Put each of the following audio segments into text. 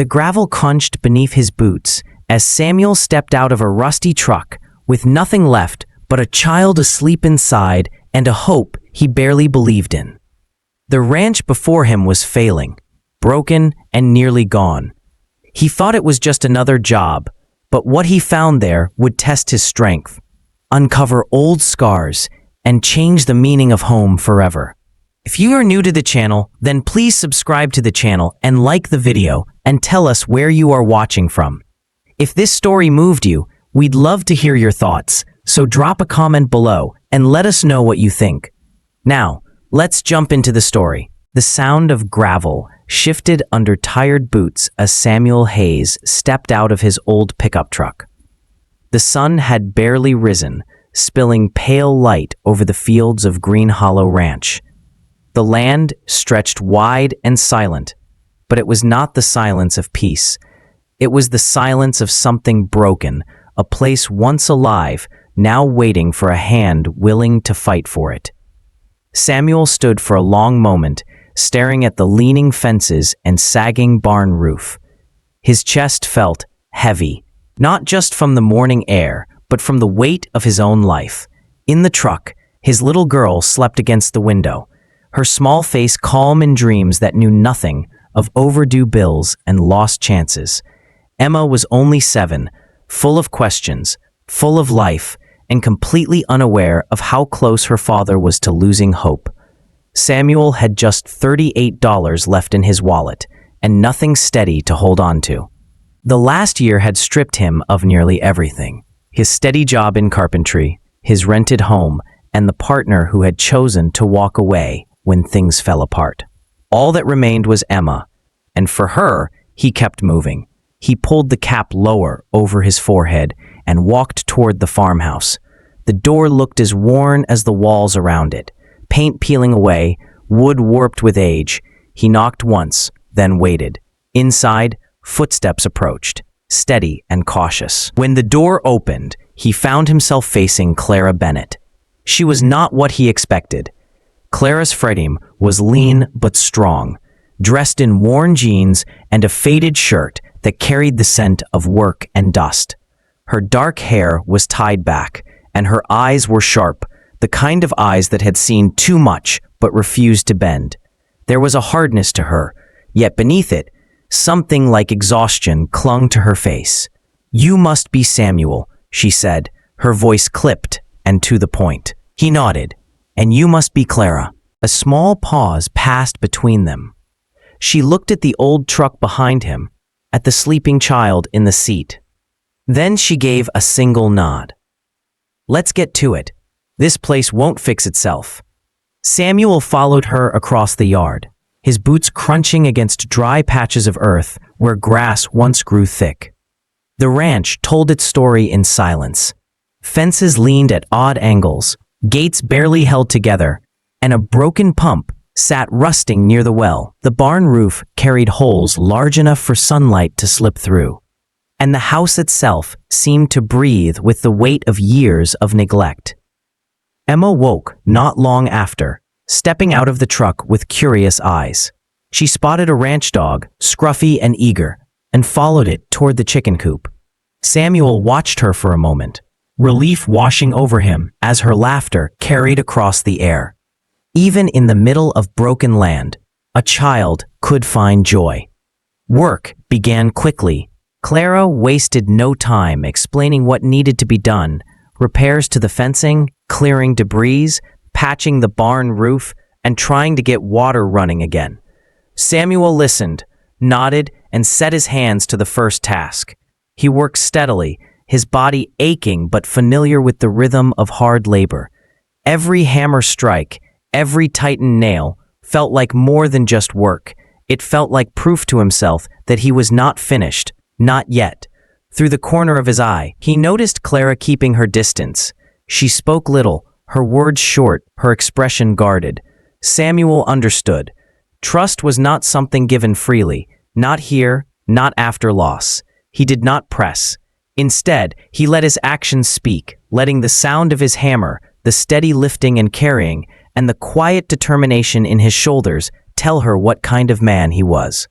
The gravel crunched beneath his boots as Samuel stepped out of a rusty truck with nothing left but a child asleep inside and a hope he barely believed in. The ranch before him was failing, broken and nearly gone. He thought it was just another job, but what he found there would test his strength, uncover old scars, and change the meaning of home forever. If you are new to the channel, then please subscribe to the channel and like the video and tell us where you are watching from. If this story moved you, we'd love to hear your thoughts, so drop a comment below and let us know what you think. Now, let's jump into the story. The sound of gravel shifted under tired boots as Samuel Hayes stepped out of his old pickup truck. The sun had barely risen, spilling pale light over the fields of Green Hollow Ranch. The land stretched wide and silent, but it was not the silence of peace. It was the silence of something broken, a place once alive, now waiting for a hand willing to fight for it. Samuel stood for a long moment, staring at the leaning fences and sagging barn roof. His chest felt heavy, not just from the morning air, but from the weight of his own life. In the truck, his little girl slept against the window, her small face calm in dreams that knew nothing of overdue bills and lost chances. Emma was only 7, full of questions, full of life, and completely unaware of how close her father was to losing hope. Samuel had just $38 left in his wallet, and nothing steady to hold on to. The last year had stripped him of nearly everything: his steady job in carpentry, his rented home, and the partner who had chosen to walk away when things fell apart. All that remained was Emma, and for her, he kept moving. He pulled the cap lower over his forehead and walked toward the farmhouse. The door looked as worn as the walls around it, paint peeling away, wood warped with age. He knocked once, then waited. Inside, footsteps approached, steady and cautious. When the door opened, he found himself facing Clara Bennett. She was not what he expected. Clara's frame was lean but strong, dressed in worn jeans and a faded shirt that carried the scent of work and dust. Her dark hair was tied back, and her eyes were sharp, the kind of eyes that had seen too much but refused to bend. There was a hardness to her, yet beneath it, something like exhaustion clung to her face. "You must be Samuel," she said, her voice clipped and to the point. He nodded. "And you must be Clara." A small pause passed between them. She looked at the old truck behind him, at the sleeping child in the seat. Then she gave a single nod. "Let's get to it. This place won't fix itself." Samuel followed her across the yard, his boots crunching against dry patches of earth where grass once grew thick. The ranch told its story in silence. Fences leaned at odd angles, gates barely held together, and a broken pump sat rusting near the well. The barn roof carried holes large enough for sunlight to slip through, and the house itself seemed to breathe with the weight of years of neglect. Emma woke not long after, stepping out of the truck with curious eyes. She spotted a ranch dog, scruffy and eager, and followed it toward the chicken coop. Samuel watched her for a moment, relief washing over him as her laughter carried across the air. Even in the middle of broken land, a child could find joy. Work began quickly. Clara wasted no time explaining what needed to be done: repairs to the fencing, clearing debris, patching the barn roof, and trying to get water running again. Samuel listened, nodded, and set his hands to the first task. He worked steadily, his body aching but familiar with the rhythm of hard labor. Every hammer strike, every tightened nail, felt like more than just work. It felt like proof to himself that he was not finished, not yet. Through the corner of his eye, he noticed Clara keeping her distance. She spoke little, her words short, her expression guarded. Samuel understood. Trust was not something given freely, not here, not after loss. He did not press. Instead, he let his actions speak, letting the sound of his hammer, the steady lifting and carrying, and the quiet determination in his shoulders tell her what kind of man he was.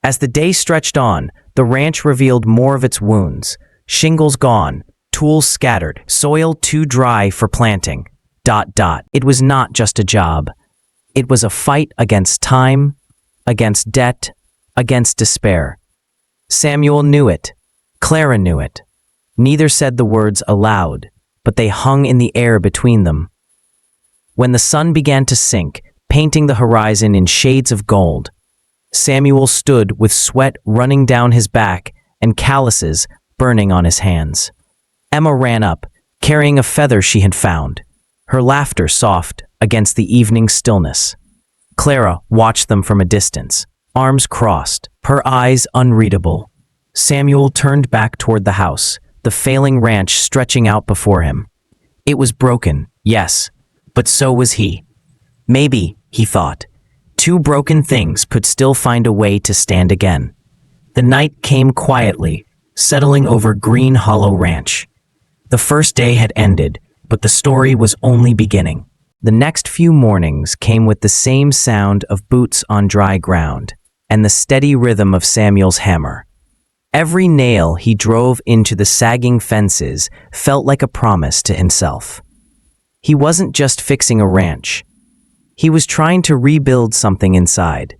As the day stretched on, the ranch revealed more of its wounds. Shingles gone, tools scattered, soil too dry for planting. ... It was not just a job. It was a fight against time, against debt, against despair. Samuel knew it. Clara knew it. Neither said the words aloud, but they hung in the air between them. When the sun began to sink, painting the horizon in shades of gold, Samuel stood with sweat running down his back and calluses burning on his hands. Emma ran up, carrying a feather she had found, her laughter soft against the evening stillness. Clara watched them from a distance, arms crossed, her eyes unreadable. Samuel turned back toward the house, the failing ranch stretching out before him. It was broken, yes, but so was he. Maybe, he thought, two broken things could still find a way to stand again. The night came quietly, settling over Green Hollow Ranch. The first day had ended, but the story was only beginning. The next few mornings came with the same sound of boots on dry ground and the steady rhythm of Samuel's hammer. Every nail he drove into the sagging fences felt like a promise to himself. He wasn't just fixing a ranch. He was trying to rebuild something inside,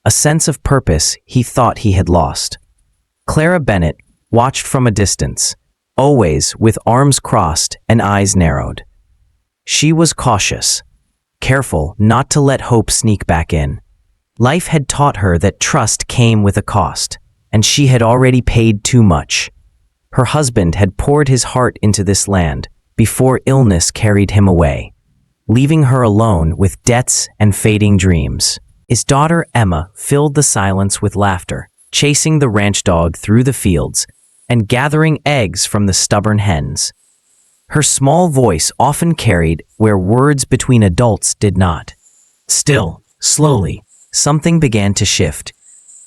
a sense of purpose he thought he had lost. Clara Bennett watched from a distance, always with arms crossed and eyes narrowed. She was cautious, careful not to let hope sneak back in. Life had taught her that trust came with a cost, and she had already paid too much. Her husband had poured his heart into this land before illness carried him away, leaving her alone with debts and fading dreams. His daughter Emma filled the silence with laughter, chasing the ranch dog through the fields and gathering eggs from the stubborn hens. Her small voice often carried where words between adults did not. Still, slowly, something began to shift.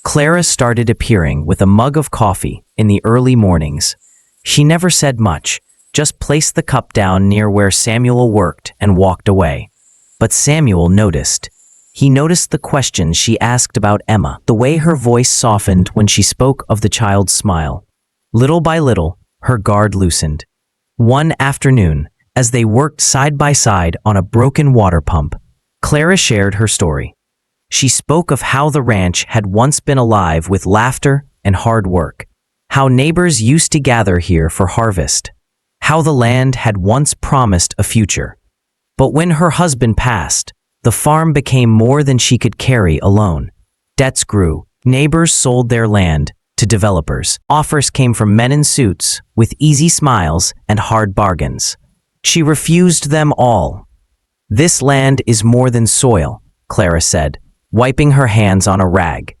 Clara started appearing with a mug of coffee in the early mornings. She never said much, just placed the cup down near where Samuel worked and walked away. But Samuel noticed. He noticed the questions she asked about Emma, the way her voice softened when she spoke of the child's smile. Little by little, her guard loosened. One afternoon, as they worked side by side on a broken water pump, Clara shared her story. She spoke of how the ranch had once been alive with laughter and hard work, how neighbors used to gather here for harvest, how the land had once promised a future. But when her husband passed, the farm became more than she could carry alone. Debts grew, neighbors sold their land to developers. Offers came from men in suits with easy smiles and hard bargains. She refused them all. "This land is more than soil," Clara said, wiping her hands on a rag.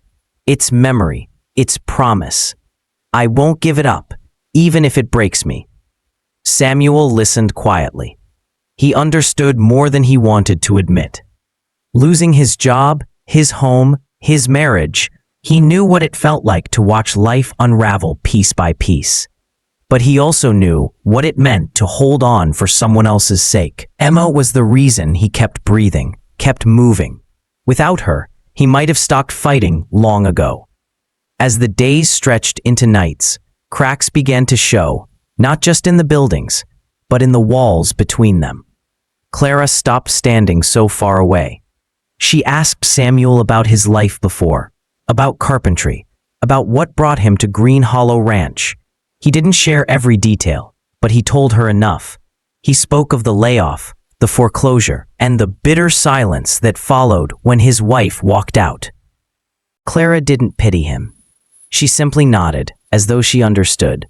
"It's memory, it's promise. I won't give it up, even if it breaks me." Samuel listened quietly. He understood more than he wanted to admit. Losing his job, his home, his marriage, he knew what it felt like to watch life unravel piece by piece. But he also knew what it meant to hold on for someone else's sake. Emma was the reason he kept breathing, kept moving. Without her, he might have stopped fighting long ago. As the days stretched into nights, cracks began to show, not just in the buildings, but in the walls between them. Clara stopped standing so far away. She asked Samuel about his life before, about carpentry, about what brought him to Green Hollow Ranch. He didn't share every detail, but he told her enough. He spoke of the layoff, the foreclosure, and the bitter silence that followed when his wife walked out. Clara didn't pity him. She simply nodded, as though she understood.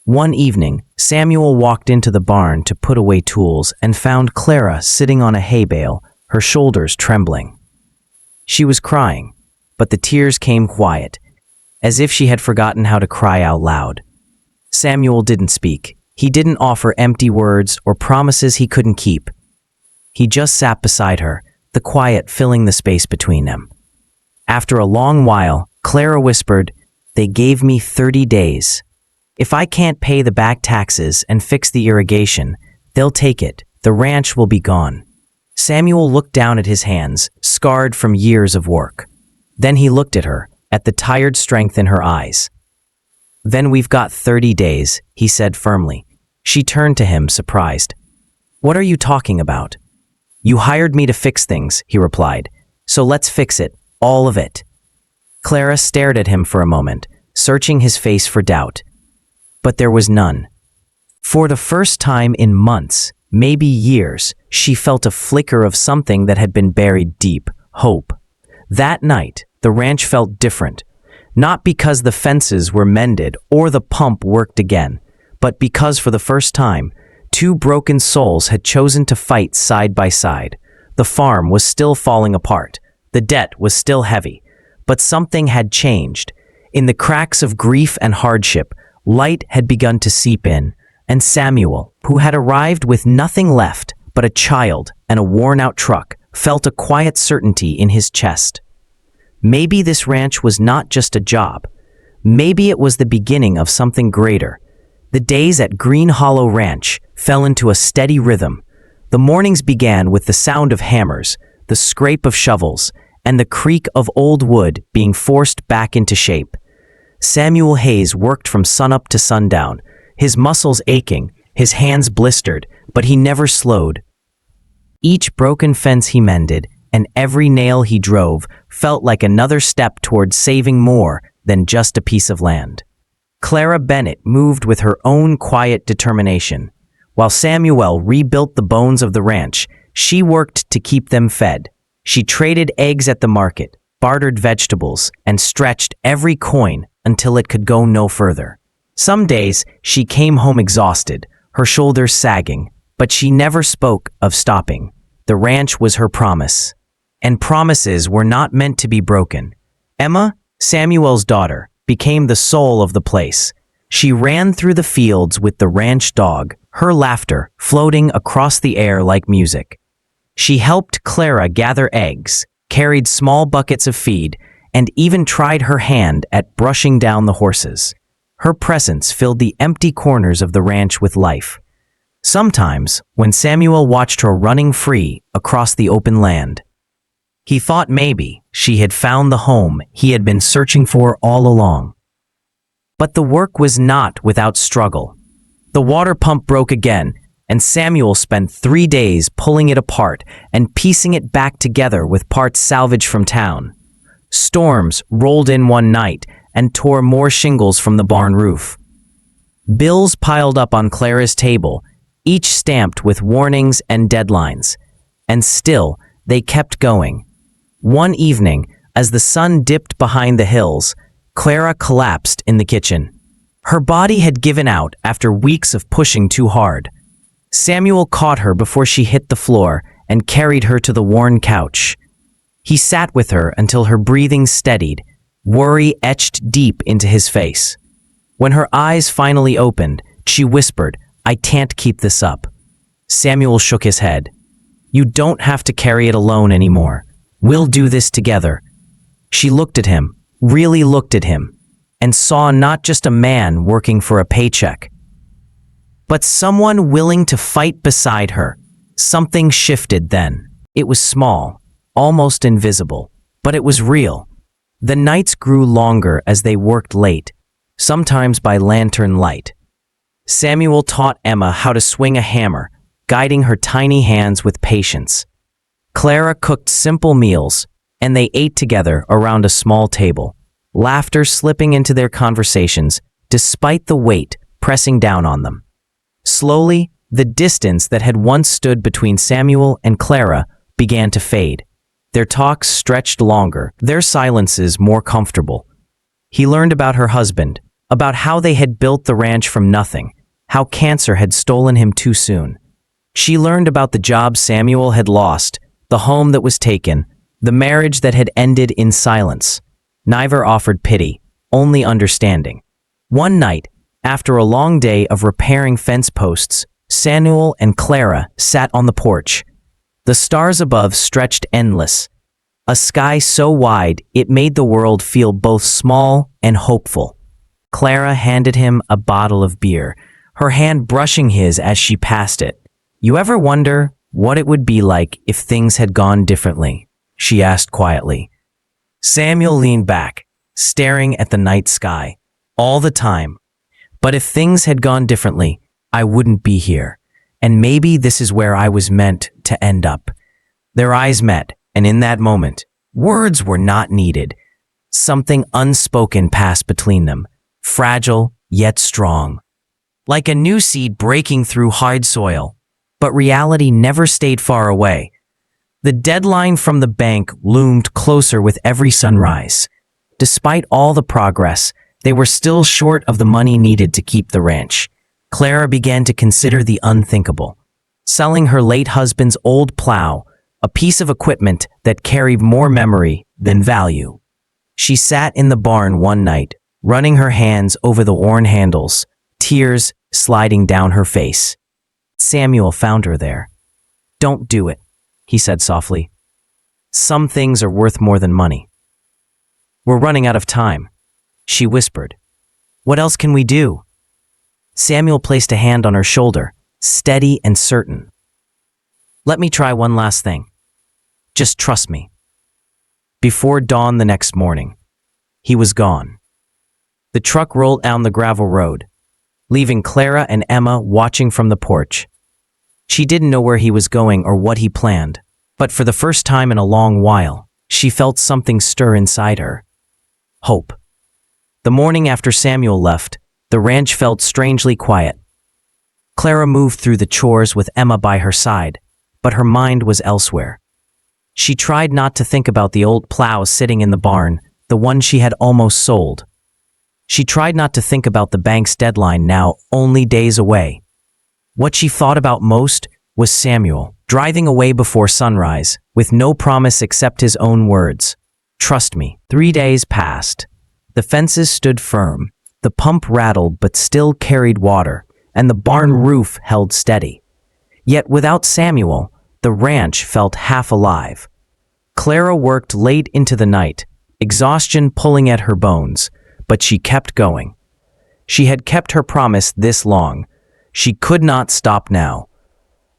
One evening, Samuel walked into the barn to put away tools and found Clara sitting on a hay bale, her shoulders trembling. She was crying, but the tears came quiet, as if she had forgotten how to cry out loud. Samuel didn't speak. He didn't offer empty words or promises he couldn't keep. He just sat beside her, the quiet filling the space between them. After a long while, Clara whispered, "They gave me 30 days. If I can't pay the back taxes and fix the irrigation, they'll take it. The ranch will be gone." Samuel looked down at his hands, scarred from years of work. Then he looked at her, at the tired strength in her eyes. "Then we've got 30 days, he said firmly. She turned to him, surprised. "What are you talking about?" "You hired me to fix things," he replied. "So let's fix it, all of it." Clara stared at him for a moment, searching his face for doubt. But there was none. For the first time in months, maybe years, she felt a flicker of something that had been buried deep: hope. That night, the ranch felt different. Not because the fences were mended or the pump worked again, but because for the first time, two broken souls had chosen to fight side by side. The farm was still falling apart. The debt was still heavy. But something had changed. In the cracks of grief and hardship, light had begun to seep in, and Samuel, who had arrived with nothing left but a child and a worn-out truck, felt a quiet certainty in his chest. Maybe this ranch was not just a job. Maybe it was the beginning of something greater. The days at Green Hollow Ranch fell into a steady rhythm. The mornings began with the sound of hammers, the scrape of shovels, and the creak of old wood being forced back into shape. Samuel Hayes worked from sunup to sundown, his muscles aching, his hands blistered, but he never slowed. Each broken fence he mended and every nail he drove felt like another step towards saving more than just a piece of land. Clara Bennett moved with her own quiet determination. While Samuel rebuilt the bones of the ranch, she worked to keep them fed. She traded eggs at the market, bartered vegetables, and stretched every coin until it could go no further. Some days, she came home exhausted, her shoulders sagging, but she never spoke of stopping. The ranch was her promise. And promises were not meant to be broken. Emma, Samuel's daughter, became the soul of the place. She ran through the fields with the ranch dog, her laughter floating across the air like music. She helped Clara gather eggs, carried small buckets of feed, and even tried her hand at brushing down the horses. Her presence filled the empty corners of the ranch with life. Sometimes, when Samuel watched her running free across the open land, he thought maybe she had found the home he had been searching for all along. But the work was not without struggle. The water pump broke again, and Samuel spent 3 days pulling it apart and piecing it back together with parts salvaged from town. Storms rolled in one night and tore more shingles from the barn roof. Bills piled up on Clara's table, each stamped with warnings and deadlines. And still, they kept going. One evening, as the sun dipped behind the hills, Clara collapsed in the kitchen. Her body had given out after weeks of pushing too hard. Samuel caught her before she hit the floor and carried her to the worn couch. He sat with her until her breathing steadied, worry etched deep into his face. When her eyes finally opened, she whispered, "I can't keep this up." Samuel shook his head. "You don't have to carry it alone anymore. We'll do this together." She looked at him, really looked at him, and saw not just a man working for a paycheck, but someone willing to fight beside her. Something shifted then. It was small, almost invisible, but it was real. The nights grew longer as they worked late, sometimes by lantern light. Samuel taught Emma how to swing a hammer, guiding her tiny hands with patience. Clara cooked simple meals, and they ate together around a small table, laughter slipping into their conversations despite the weight pressing down on them. Slowly, the distance that had once stood between Samuel and Clara began to fade. Their talks stretched longer, their silences more comfortable. He learned about her husband, about how they had built the ranch from nothing, how cancer had stolen him too soon. She learned about the job Samuel had lost, the home that was taken, the marriage that had ended in silence. Neither offered pity, only understanding. One night, after a long day of repairing fence posts, Samuel and Clara sat on the porch. The stars above stretched endless, a sky so wide it made the world feel both small and hopeful. Clara handed him a bottle of beer, her hand brushing his as she passed it. "You ever wonder what it would be like if things had gone differently?" she asked quietly. Samuel leaned back, staring at the night sky, all the time. But if things had gone differently, I wouldn't be here. And maybe this is where I was meant to end up. Their eyes met, and in that moment, words were not needed. Something unspoken passed between them, fragile yet strong. Like a new seed breaking through hard soil. But reality never stayed far away. The deadline from the bank loomed closer with every sunrise. Despite all the progress, they were still short of the money needed to keep the ranch. Clara began to consider the unthinkable. Selling her late husband's old plow, a piece of equipment that carried more memory than value. She sat in the barn one night, running her hands over the worn handles, tears sliding down her face. Samuel found her there. "Don't do it," he said softly. "Some things are worth more than money." "We're running out of time," she whispered. "What else can we do?" Samuel placed a hand on her shoulder, steady and certain. "Let me try one last thing. Just trust me." Before dawn the next morning, he was gone. The truck rolled down the gravel road, leaving Clara and Emma watching from the porch. She didn't know where he was going or what he planned, but for the first time in a long while, she felt something stir inside her. Hope. The morning after Samuel left, the ranch felt strangely quiet. Clara moved through the chores with Emma by her side, but her mind was elsewhere. She tried not to think about the old plow sitting in the barn, the one she had almost sold. She tried not to think about the bank's deadline now only days away. What she thought about most was Samuel, driving away before sunrise, with no promise except his own words. "Trust me." 3 days passed. The fences stood firm. The pump rattled but still carried water, and the barn roof held steady. Yet without Samuel, the ranch felt half alive. Clara worked late into the night, exhaustion pulling at her bones, but she kept going. She had kept her promise this long. She could not stop now.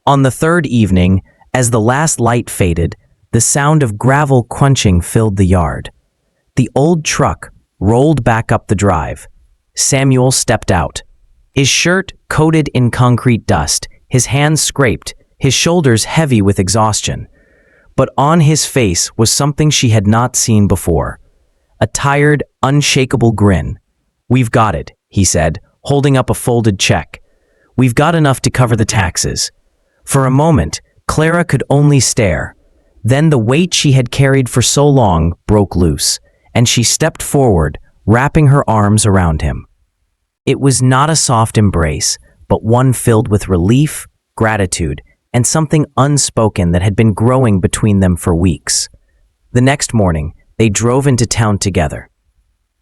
On the third evening, as the last light faded, the sound of gravel crunching filled the yard. The old truck rolled back up the drive. Samuel stepped out. His shirt coated in concrete dust, his hands scraped, his shoulders heavy with exhaustion. But on his face was something she had not seen before. A tired, unshakable grin. "We've got it," he said, holding up a folded check. "We've got enough to cover the taxes." For a moment, Clara could only stare. Then the weight she had carried for so long broke loose, and she stepped forward, wrapping her arms around him. It was not a soft embrace, but one filled with relief, gratitude, and something unspoken that had been growing between them for weeks. The next morning, they drove into town together.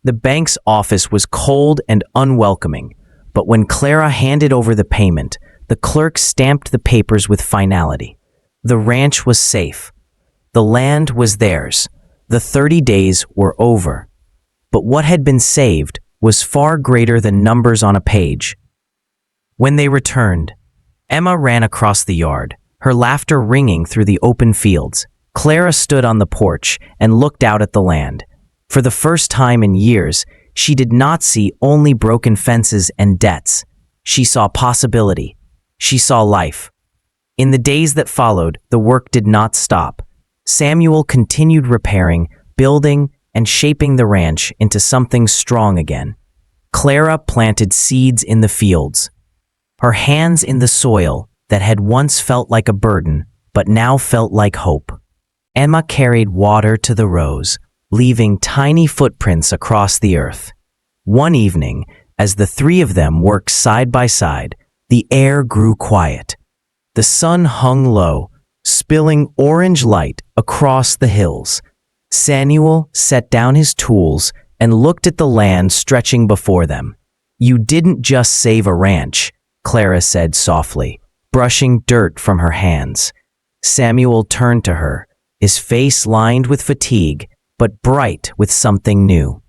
The bank's office was cold and unwelcoming, but when Clara handed over the payment, the clerk stamped the papers with finality. The ranch was safe. The land was theirs. The 30 days were over. But what had been saved was far greater than numbers on a page. When they returned, Emma ran across the yard, her laughter ringing through the open fields. Clara stood on the porch and looked out at the land. For the first time in years, she did not see only broken fences and debts. She saw possibility. She saw life. In the days that followed, the work did not stop. Samuel continued repairing, building, and shaping the ranch into something strong again. Clara planted seeds in the fields. Her hands in the soil that had once felt like a burden, but now felt like hope. Emma carried water to the rows, leaving tiny footprints across the earth. One evening, as the three of them worked side by side, the air grew quiet. The sun hung low, spilling orange light across the hills. Samuel set down his tools and looked at the land stretching before them. "You didn't just save a ranch," Clara said softly, brushing dirt from her hands. Samuel turned to her, his face lined with fatigue, but bright with something new.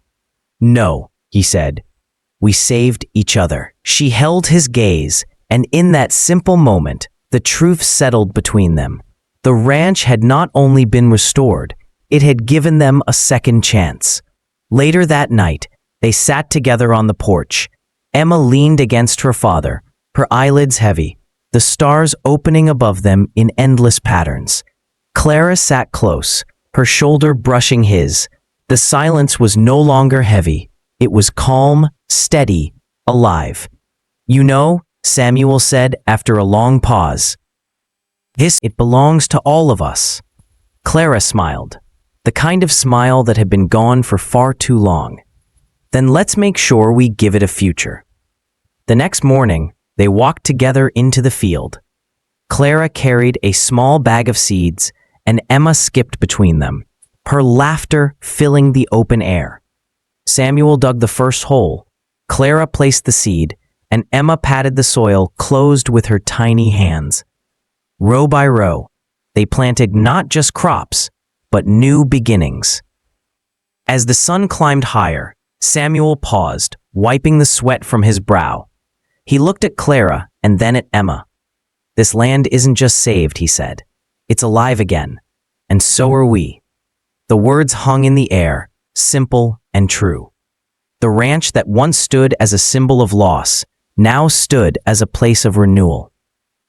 "No," he said. "We saved each other." She held his gaze, and in that simple moment, the truth settled between them. The ranch had not only been restored, it had given them a second chance. Later that night, they sat together on the porch. Emma leaned against her father, her eyelids heavy, the stars opening above them in endless patterns. Clara sat close, her shoulder brushing his. The silence was no longer heavy. It was calm, steady, alive. "You know," Samuel said after a long pause, "it belongs to all of us." Clara smiled, the kind of smile that had been gone for far too long. "Then let's make sure we give it a future." The next morning, they walked together into the field. Clara carried a small bag of seeds, and Emma skipped between them, her laughter filling the open air. Samuel dug the first hole. Clara placed the seed, and Emma patted the soil closed with her tiny hands. Row by row, they planted not just crops, but new beginnings. As the sun climbed higher, Samuel paused, wiping the sweat from his brow. He looked at Clara and then at Emma. "This land isn't just saved," he said. "It's alive again. And so are we." The words hung in the air, simple and true. The ranch that once stood as a symbol of loss now stood as a place of renewal.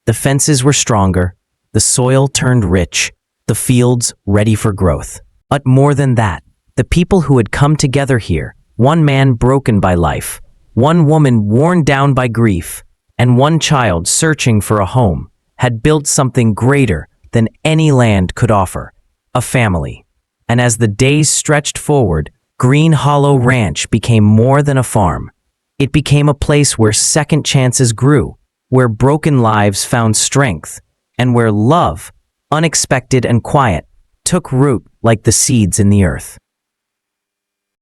The fences were stronger, the soil turned rich, the fields ready for growth. But more than that, the people who had come together here, one man broken by life, one woman worn down by grief, and one child searching for a home, had built something greater than any land could offer, a family. And as the days stretched forward, Green Hollow Ranch became more than a farm. It became a place where second chances grew, where broken lives found strength, and where love, unexpected and quiet, took root like the seeds in the earth.